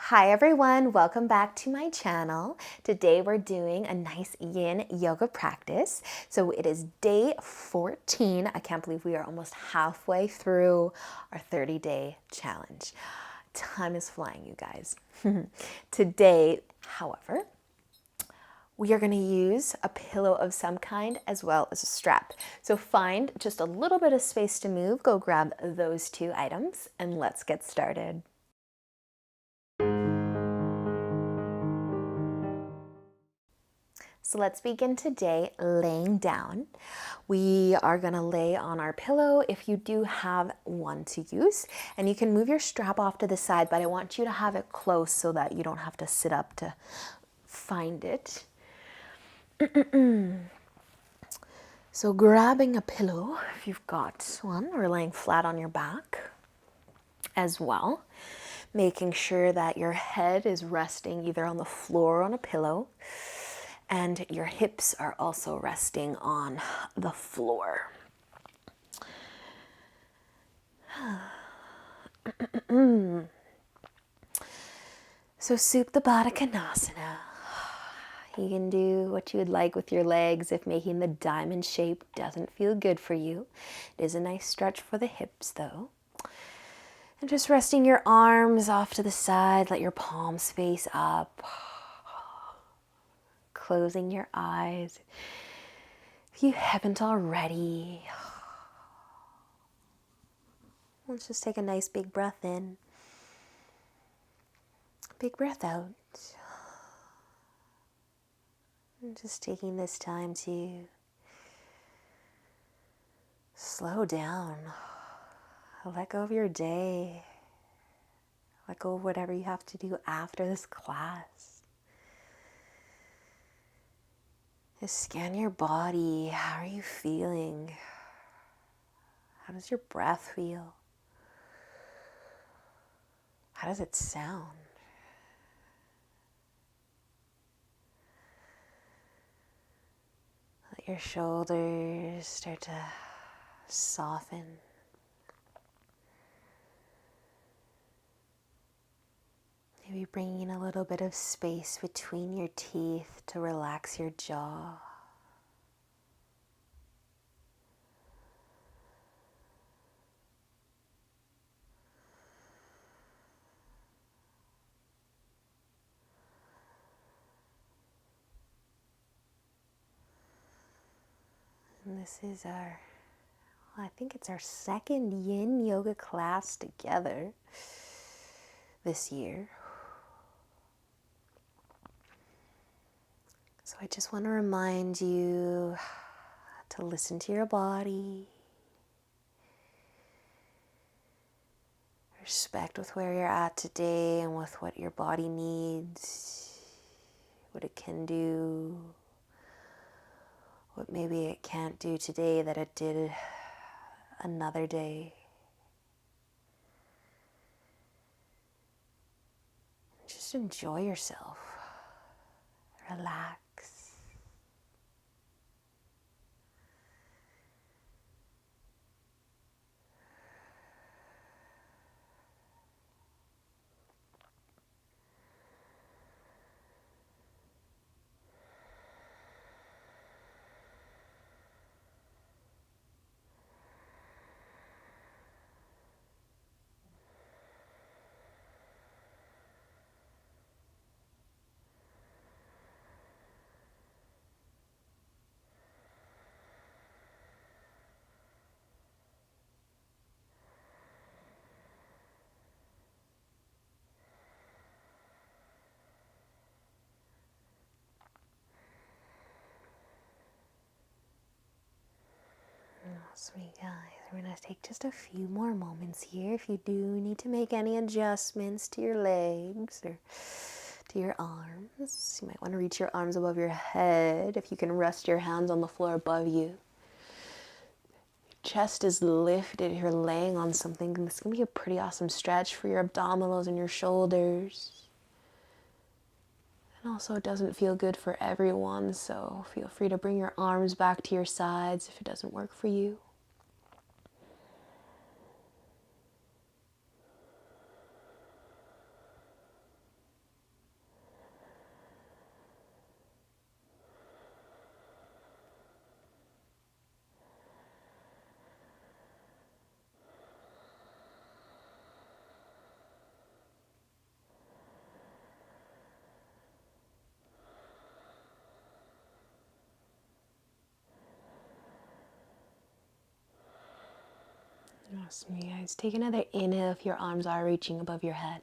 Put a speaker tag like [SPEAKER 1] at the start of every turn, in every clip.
[SPEAKER 1] Hi everyone, welcome back to my channel. Today we're doing a nice yin yoga practice. So it is day 14. I can't believe we are almost halfway through our 30-day challenge. Time is flying, you guys. Today, however, we are going to use a pillow of some kind as well as a strap. So find just a little bit of space to move, go grab those two items, and let's get started. So let's begin today laying down. We are going to lay on our pillow if you do have one to use, and you can move your strap off to the side, but I want you to have it close so that you don't have to sit up to find it. So grabbing a pillow, if you've got one, or laying flat on your back as well, making sure that your head is resting either on the floor or on a pillow, and your hips are also resting on the floor. So Supta Baddha Konasana. You can do what you would like with your legs if making the diamond shape doesn't feel good for you. It is a nice stretch for the hips though. And just resting your arms off to the side, let your palms face up. Closing your eyes if you haven't already. Let's just take a nice big breath in. Big breath out. And just taking this time to slow down. Let go of your day. Let go of whatever you have to do after this class. Just scan your body. How are you feeling? How does your breath feel? How does it sound? Let your shoulders start to soften. Maybe bringing in a little bit of space between your teeth to relax your jaw. And this is I think it's our second Yin Yoga class together this year. So I just want to remind you to listen to your body. Respect with where you're at today and with what your body needs, what it can do, what maybe it can't do today that it did another day. Just enjoy yourself. Relax. Sweet guys, we're going to take just a few more moments here. If you do need to make any adjustments to your legs or to your arms, you might want to reach your arms above your head. If you can rest your hands on the floor above you. Your chest is lifted. You're laying on something. This is going to be a pretty awesome stretch for your abdominals and your shoulders. And also it doesn't feel good for everyone, so feel free to bring your arms back to your sides if it doesn't work for you. Awesome, you guys. Take another inhale if your arms are reaching above your head.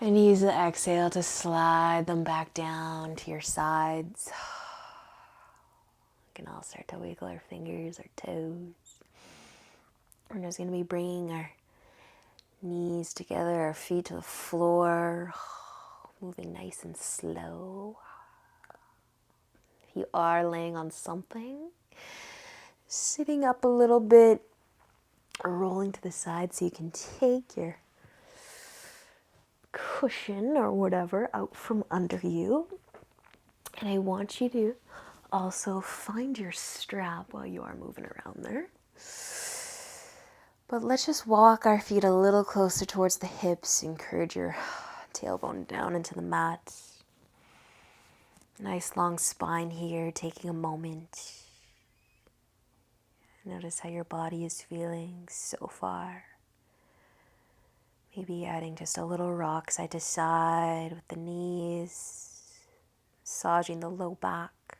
[SPEAKER 1] And use the exhale to slide them back down to your sides. We can all start to wiggle our fingers, our toes. We're just going to be bringing our knees together, our feet to the floor, moving nice and slow. If you are laying on something, sitting up a little bit, or rolling to the side so you can take your cushion or whatever out from under you. And I want you to also find your strap while you are moving around there. But let's just walk our feet a little closer towards the hips. Encourage your tailbone down into the mat. Nice long spine here, taking a moment. Notice how your body is feeling so far. Maybe adding just a little rock side to side with the knees, massaging the low back.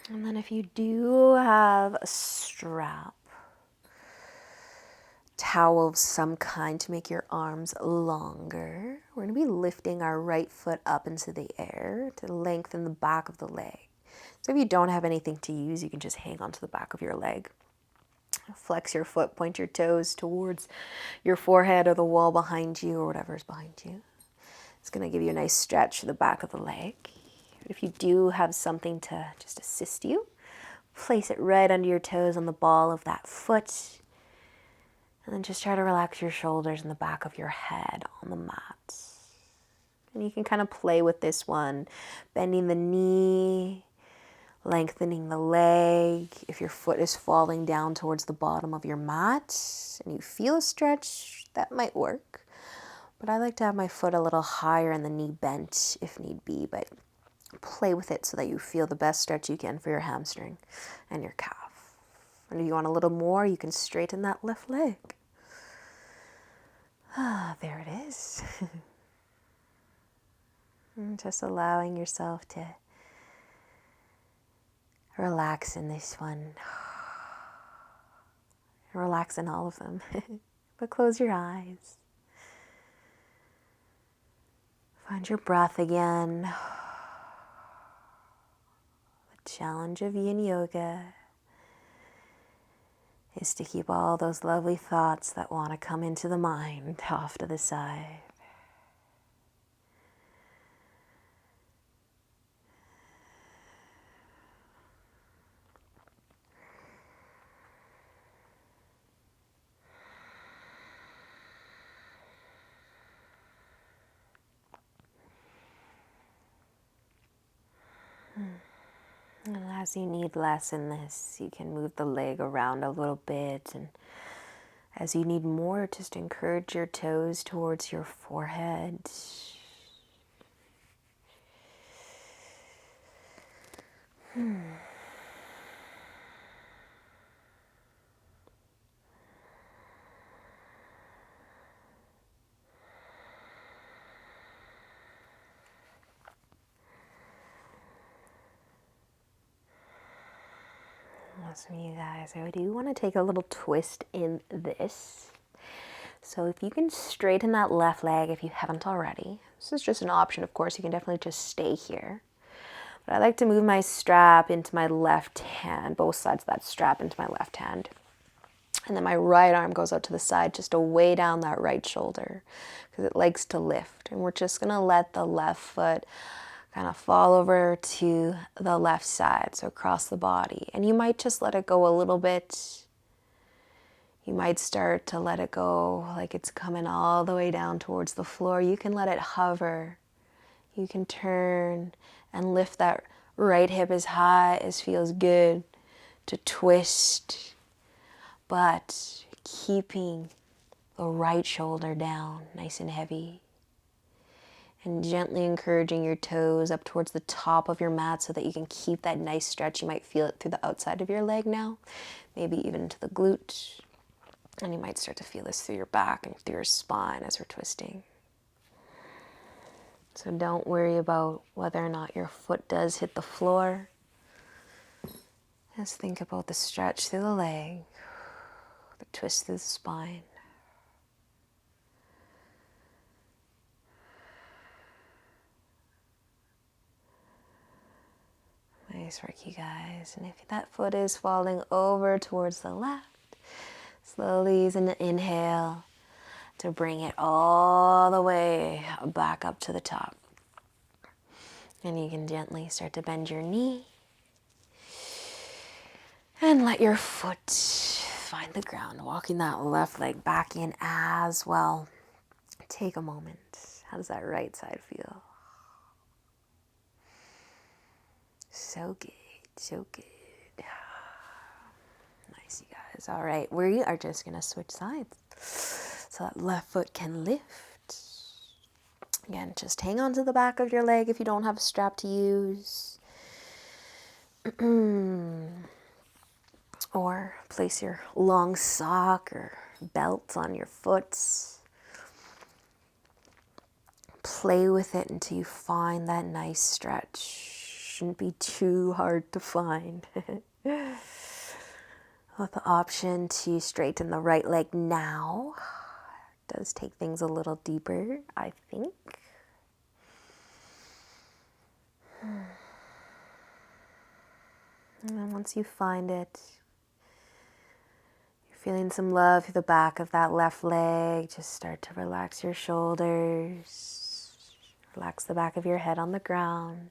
[SPEAKER 1] And then if you do have a strap, towel of some kind to make your arms longer, we're going to be lifting our right foot up into the air to lengthen the back of the leg. So if you don't have anything to use, you can just hang onto the back of your leg. Flex your foot, point your toes towards your forehead or the wall behind you or whatever's behind you. It's going to give you a nice stretch for the back of the leg. If you do have something to just assist you, place it right under your toes on the ball of that foot. And then just try to relax your shoulders and the back of your head on the mat. And you can kind of play with this one, bending the knee, lengthening the leg. If your foot is falling down towards the bottom of your mat and you feel a stretch, that might work. But I like to have my foot a little higher and the knee bent if need be, but play with it so that you feel the best stretch you can for your hamstring and your calf. And if you want a little more, you can straighten that left leg. There it is. And just allowing yourself to relax in this one. Relax in all of them. But close your eyes. Find your breath again. The challenge of Yin Yoga is to keep all those lovely thoughts that want to come into the mind off to the side. And as you need less in this, you can move the leg around a little bit. And as you need more, just encourage your toes towards your forehead. Awesome, you guys. I do want to take a little twist in this. So if you can straighten that left leg if you haven't already. This is just an option, of course. You can definitely just stay here. But I like to move my strap into my left hand, both sides of that strap into my left hand. And then my right arm goes out to the side just to weigh down that right shoulder because it likes to lift. And we're just going to let the left foot kind of fall over to the left side, so across the body. And you might just let it go a little bit. You might start to let it go like it's coming all the way down towards the floor. You can let it hover. You can turn and lift that right hip as high as feels good to twist, but keeping the right shoulder down nice and heavy. And gently encouraging your toes up towards the top of your mat so that you can keep that nice stretch. You might feel it through the outside of your leg now, maybe even to the glute. And you might start to feel this through your back and through your spine as we're twisting. So don't worry about whether or not your foot does hit the floor. Just think about the stretch through the leg, the twist through the spine. Nice work, you guys. And if that foot is falling over towards the left, slowly use an inhale to bring it all the way back up to the top. And you can gently start to bend your knee and let your foot find the ground, walking that left leg back in as well. Take a moment. How does that right side feel? So good, so good. Nice, you guys. All right, we are just gonna switch sides so that left foot can lift. Again, just hang on to the back of your leg if you don't have a strap to use. Or place your long sock or belt on your foot. Play with it until you find that nice stretch. Shouldn't be too hard to find. With the option to straighten the right leg now. It does take things a little deeper, I think. And then once you find it, you're feeling some love through the back of that left leg. Just start to relax your shoulders. Relax the back of your head on the ground.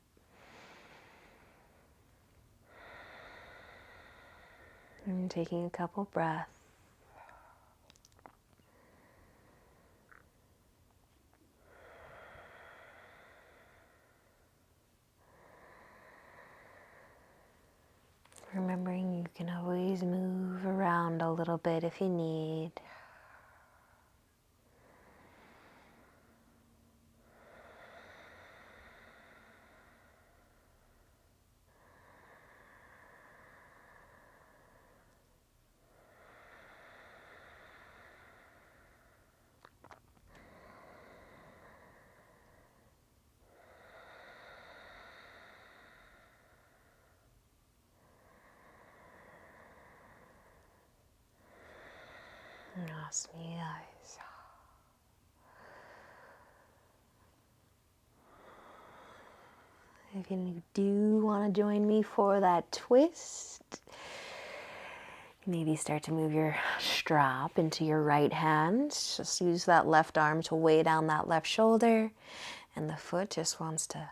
[SPEAKER 1] And taking a couple breaths. Remembering you can always move around a little bit if you need. Awesome, you guys. If you do want to join me for that twist, maybe start to move your strap into your right hand. Just use that left arm to weigh down that left shoulder, and the foot just wants to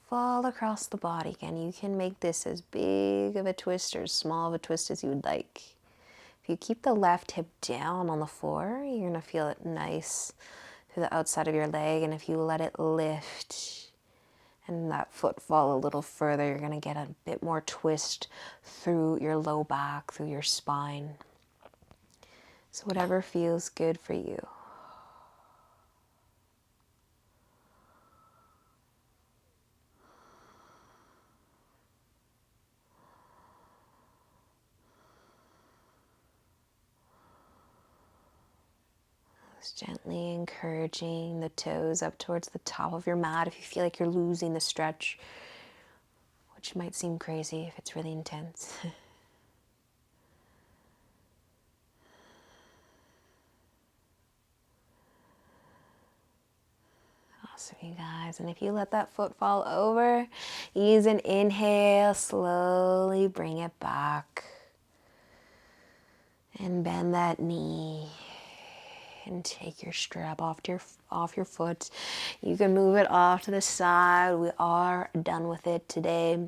[SPEAKER 1] fall across the body. Again, you can make this as big of a twist or as small of a twist as you would like. If you keep the left hip down on the floor, you're going to feel it nice through the outside of your leg. And if you let it lift and that foot fall a little further, you're going to get a bit more twist through your low back, through your spine. So whatever feels good for you. Gently encouraging the toes up towards the top of your mat if you feel like you're losing the stretch, which might seem crazy if it's really intense. Awesome, you guys. And if you let that foot fall over, use an inhale, slowly bring it back. And bend that knee. And take your strap off your foot. You can move it off to the side. We are done with it today.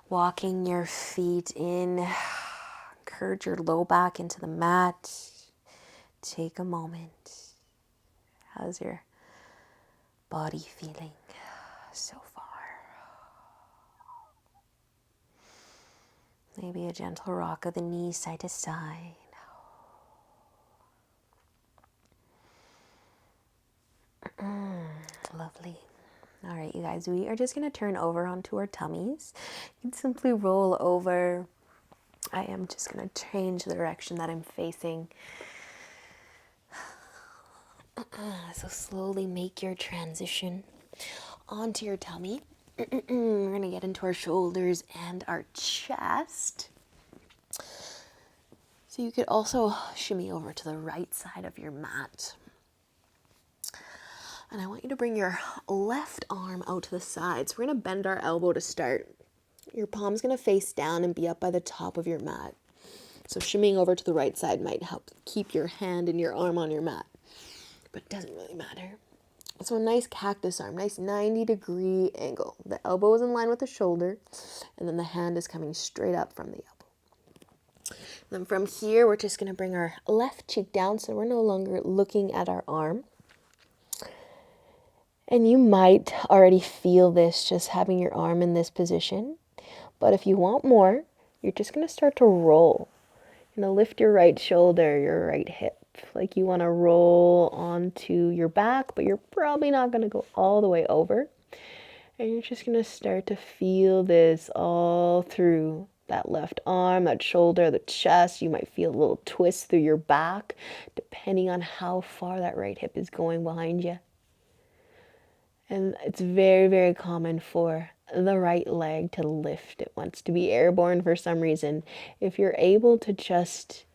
[SPEAKER 1] Walking your feet in. Encourage your low back into the mat. Take a moment. How's your body feeling so far? Maybe a gentle rock of the knees side to side. Lovely. All right, you guys, we are just going to turn over onto our tummies. You can simply roll over. I am just going to change the direction that I'm facing. So slowly make your transition onto your tummy. We're gonna get into our shoulders and our chest. So you could also shimmy over to the right side of your mat. And I want you to bring your left arm out to the side. So we're gonna bend our elbow to start. Your palm's gonna face down and be up by the top of your mat. So shimmying over to the right side might help keep your hand and your arm on your mat, but it doesn't really matter. So a nice cactus arm, nice 90-degree angle. The elbow is in line with the shoulder, and then the hand is coming straight up from the elbow. Then from here, we're just gonna bring our left cheek down so we're no longer looking at our arm. And you might already feel this just having your arm in this position. But if you want more, you're just going to start to roll. You're going to lift your right shoulder, your right hip. Like you want to roll onto your back, but you're probably not going to go all the way over. And you're just going to start to feel this all through that left arm, that shoulder, the chest. You might feel a little twist through your back, depending on how far that right hip is going behind you. And it's very, very common for the right leg to lift. It wants to be airborne for some reason. If you're able to just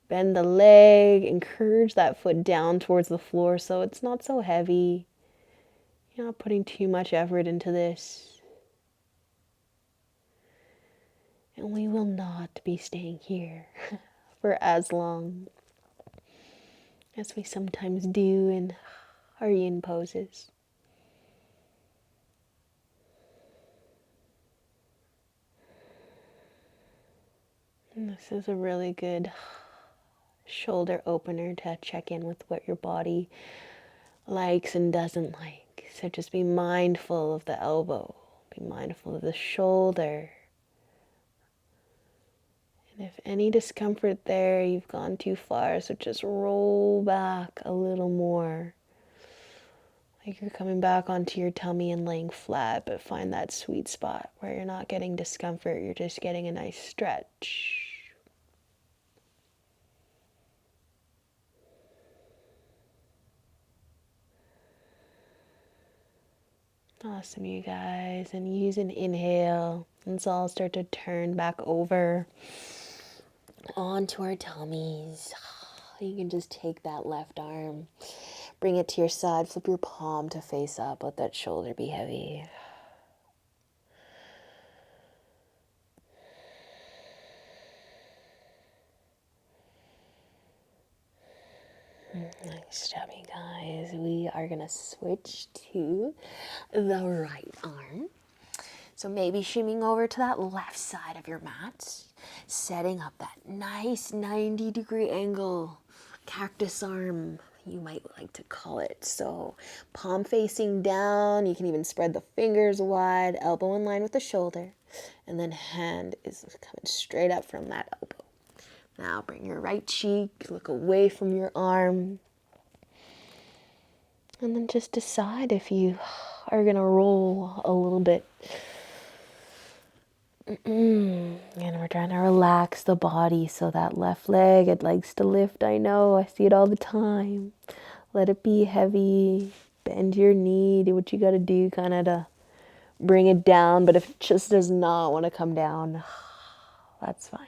[SPEAKER 1] bend the leg, encourage that foot down towards the floor so it's not so heavy. You're not putting too much effort into this. And we will not be staying here for as long as we sometimes do in our yin poses. And this is a really good shoulder opener to check in with what your body likes and doesn't like. So just be mindful of the elbow, be mindful of the shoulder. And if any discomfort there, you've gone too far, so just roll back a little more. Like you're coming back onto your tummy and laying flat, but find that sweet spot where you're not getting discomfort, you're just getting a nice stretch. Awesome, you guys. And use an inhale. Let's all start to turn back over onto our tummies. You can just take that left arm, bring it to your side, flip your palm to face up, let that shoulder be heavy. Nice job, you guys. We are gonna switch to the right arm. So maybe shimmying over to that left side of your mat, setting up that nice 90-degree angle, cactus arm, you might like to call it. So palm facing down, you can even spread the fingers wide, elbow in line with the shoulder, and then hand is coming straight up from that elbow. Now bring your right cheek, look away from your arm, and then just decide if you are gonna roll a little bit. And we're trying to relax the body so that left leg, it likes to lift. I know, I see it all the time. Let it be heavy. Bend your knee. Do what you got to do kind of to bring it down. But if it just does not want to come down, that's fine.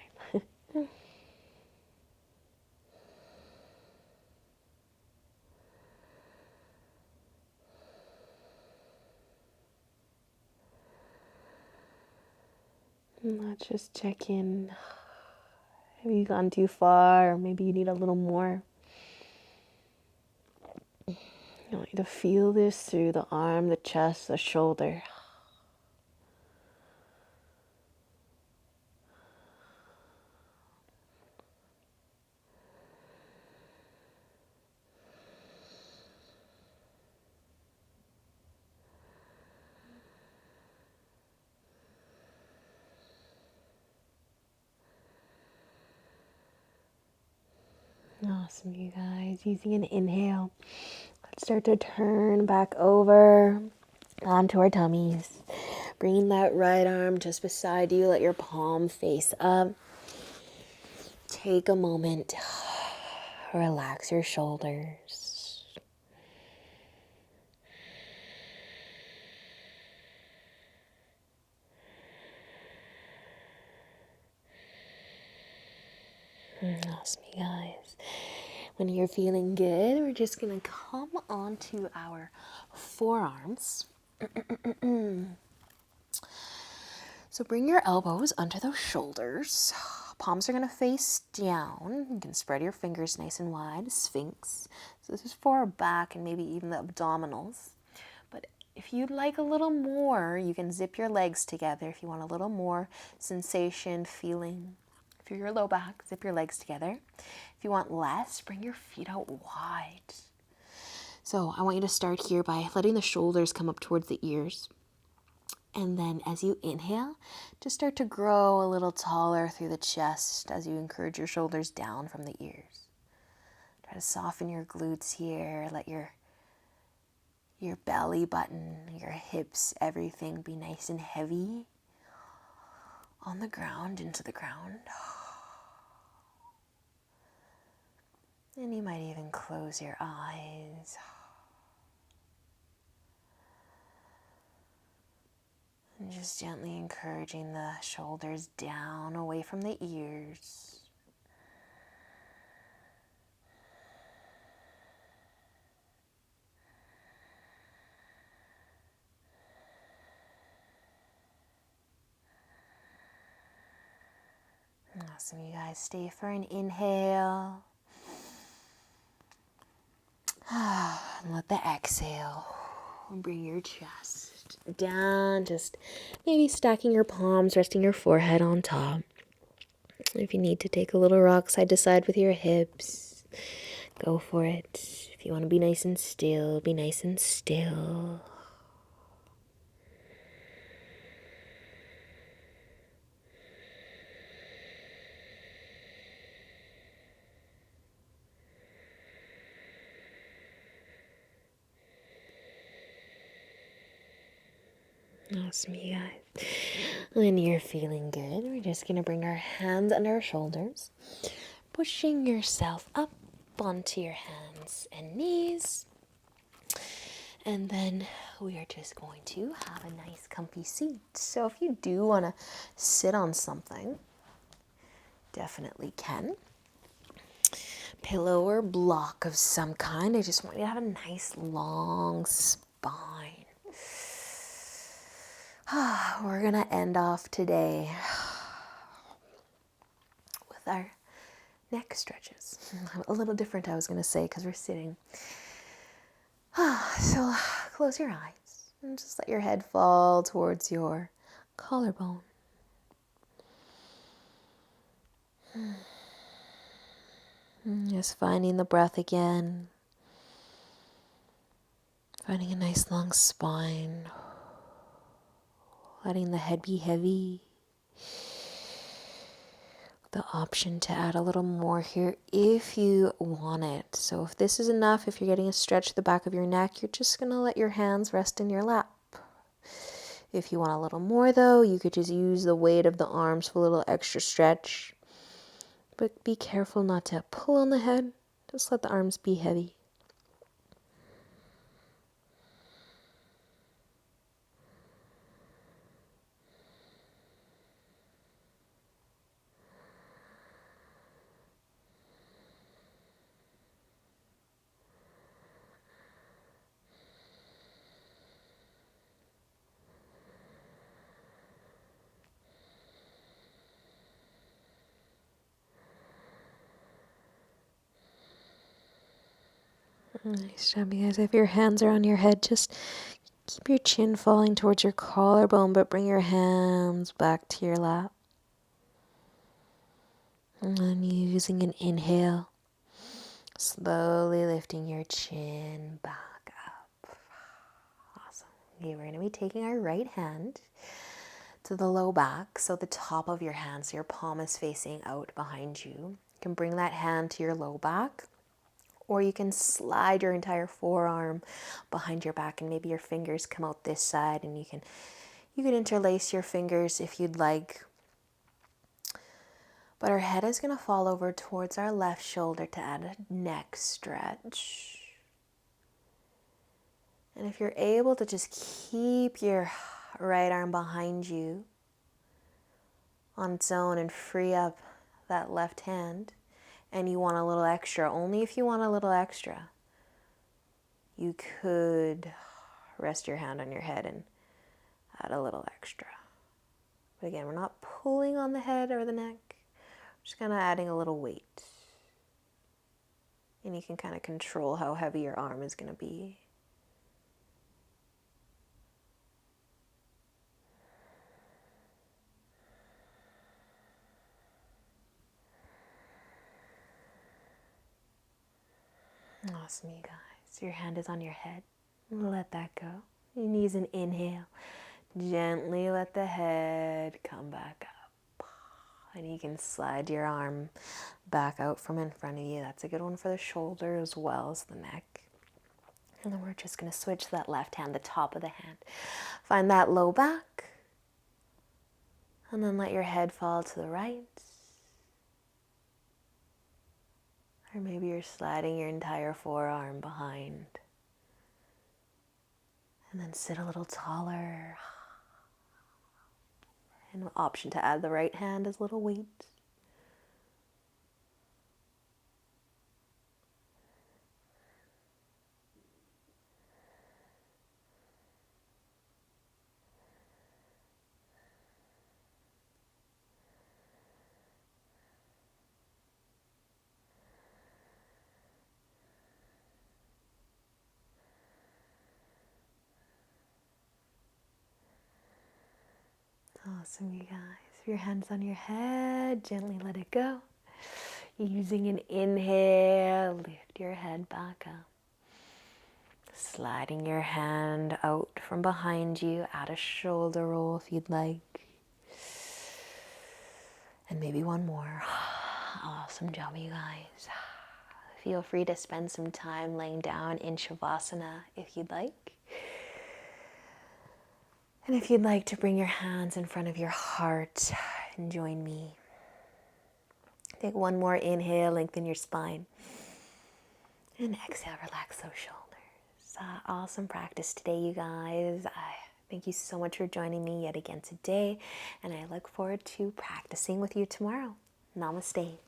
[SPEAKER 1] Let's just check in. Have you gone too far? Or maybe you need a little more. I want you to feel this through the arm, the chest, the shoulder. Awesome, you guys. Using an inhale, let's start to turn back over onto our tummies. Bringing that right arm just beside you. Let your palm face up. Take a moment. Relax your shoulders. Awesome, you guys. When you're feeling good, we're just going to come onto our forearms. So bring your elbows under those shoulders. Palms are going to face down. You can spread your fingers nice and wide, Sphinx. So this is for our back and maybe even the abdominals. But if you'd like a little more, you can zip your legs together if you want a little more sensation, feeling. If you're your low back, zip your legs together. If you want less, bring your feet out wide. So I want you to start here by letting the shoulders come up towards the ears. And then as you inhale, just start to grow a little taller through the chest as you encourage your shoulders down from the ears. Try to soften your glutes here. Let your belly button, your hips, everything be nice and heavy on the ground, into the ground. And you might even close your eyes. And just gently encouraging the shoulders down, away from the ears. Awesome, you guys. Stay for an inhale. And let the exhale. Bring your chest down, just maybe stacking your palms, resting your forehead on top. If you need to take a little rock side to side with your hips, go for it. If you want to be nice and still, be nice and still. Awesome, you guys. When you're feeling good, we're just going to bring our hands under our shoulders, pushing yourself up onto your hands and knees. And then we are just going to have a nice comfy seat. So if you do want to sit on something, definitely can. Pillow or block of some kind. I just want you to have a nice long spine. We're going to end off today with our neck stretches. A little different, I was going to say, because we're sitting. So close your eyes and just let your head fall towards your collarbone. Just finding the breath again. Finding a nice long spine. Letting the head be heavy. The option to add a little more here if you want it. So if this is enough, if you're getting a stretch to the back of your neck, you're just going to let your hands rest in your lap. If you want a little more though, you could just use the weight of the arms for a little extra stretch. But be careful not to pull on the head. Just let the arms be heavy. Nice job, you guys. If your hands are on your head, just keep your chin falling towards your collarbone, but bring your hands back to your lap. And then using an inhale, slowly lifting your chin back up. Awesome. Okay, we're going to be taking our right hand to the low back, so the top of your hand, so your palm is facing out behind you. You can bring that hand to your low back. Or you can slide your entire forearm behind your back and maybe your fingers come out this side, and you can interlace your fingers if you'd like. But our head is going to fall over towards our left shoulder to add a neck stretch. And if you're able to just keep your right arm behind you on its own and free up that left hand, and you want a little extra, only if you want a little extra, you could rest your hand on your head and add a little extra. But again, we're not pulling on the head or the neck, we're just kind of adding a little weight. And you can kind of control how heavy your arm is going to be. Awesome, you guys. Your hand is on your head. Let that go. Your knees an inhale. Gently let the head come back up. And you can slide your arm back out from in front of you. That's a good one for the shoulder as well as the neck. And then we're just going to switch to that left hand, the top of the hand. Find that low back. And then let your head fall to the right. Or maybe you're sliding your entire forearm behind. And then sit a little taller. And an option to add the right hand is a little weight. Awesome, you guys. If your hand's on your head, gently let it go. Using an inhale, lift your head back up. Sliding your hand out from behind you, add a shoulder roll if you'd like. And maybe one more. Awesome job, you guys. Feel free to spend some time laying down in Shavasana if you'd like. And if you'd like to bring your hands in front of your heart and join me. Take one more inhale, lengthen your spine. And exhale, relax those shoulders. Awesome practice today, you guys. Thank you so much for joining me yet again today. And I look forward to practicing with you tomorrow. Namaste.